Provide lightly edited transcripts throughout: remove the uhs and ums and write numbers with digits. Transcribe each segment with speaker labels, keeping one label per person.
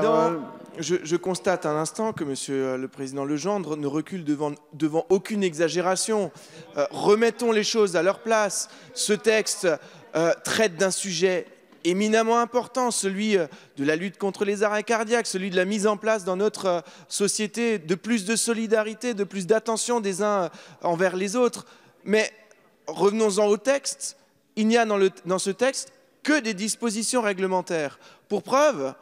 Speaker 1: Non,
Speaker 2: parole.
Speaker 1: je constate à l'instant que Monsieur le Président Legendre ne recule devant aucune exagération. Remettons les choses à leur place. Ce texte traite d'un sujet éminemment important, celui de la lutte contre les arrêts cardiaques, celui de la mise en place dans notre société de plus de solidarité, de plus d'attention des uns envers les autres. Mais revenons-en au texte. Il n'y a dans ce texte que des dispositions réglementaires. Pour preuve,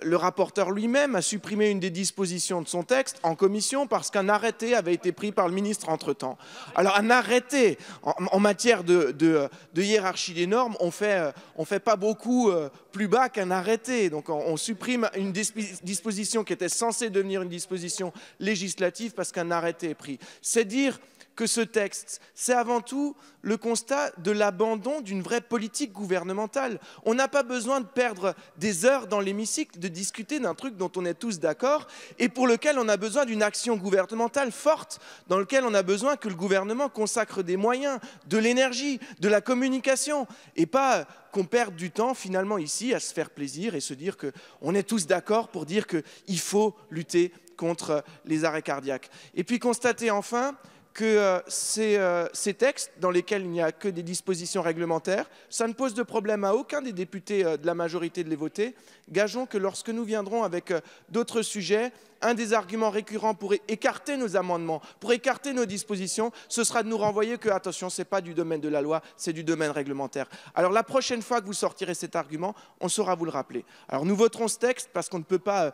Speaker 1: le rapporteur lui-même a supprimé une des dispositions de son texte en commission parce qu'un arrêté avait été pris par le ministre entre-temps. Alors un arrêté en matière de hiérarchie des normes, on fait pas beaucoup plus bas qu'un arrêté. Donc on supprime une disposition qui était censée devenir une disposition législative parce qu'un arrêté est pris. C'est dire que ce texte, c'est avant tout le constat de l'abandon d'une vraie politique gouvernementale. On n'a pas besoin de perdre des heures dans l'hémicycle, de discuter d'un truc dont on est tous d'accord et pour lequel on a besoin d'une action gouvernementale forte, dans lequel on a besoin que le gouvernement consacre des moyens, de l'énergie, de la communication et pas qu'on perde du temps finalement ici à se faire plaisir et se dire qu'on est tous d'accord pour dire qu'il faut lutter contre les arrêts cardiaques. Et puis constater enfin que ces textes, dans lesquels il n'y a que des dispositions réglementaires, ça ne pose de problème à aucun des députés de la majorité de les voter. Gageons que lorsque nous viendrons avec d'autres sujets, un des arguments récurrents pour écarter nos amendements, pour écarter nos dispositions, ce sera de nous renvoyer que, attention, ce n'est pas du domaine de la loi, c'est du domaine réglementaire. Alors la prochaine fois que vous sortirez cet argument, on saura vous le rappeler. Alors nous voterons ce texte parce qu'on ne peut pas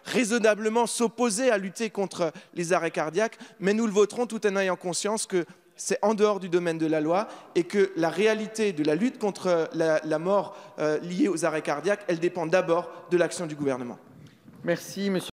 Speaker 1: raisonnablement s'opposer à lutter contre les arrêts cardiaques, mais nous le voterons tout en ayant conscience que c'est en dehors du domaine de la loi et que la réalité de la lutte contre la mort liée aux arrêts cardiaques, elle dépend d'abord de l'action du gouvernement.
Speaker 2: Merci, monsieur.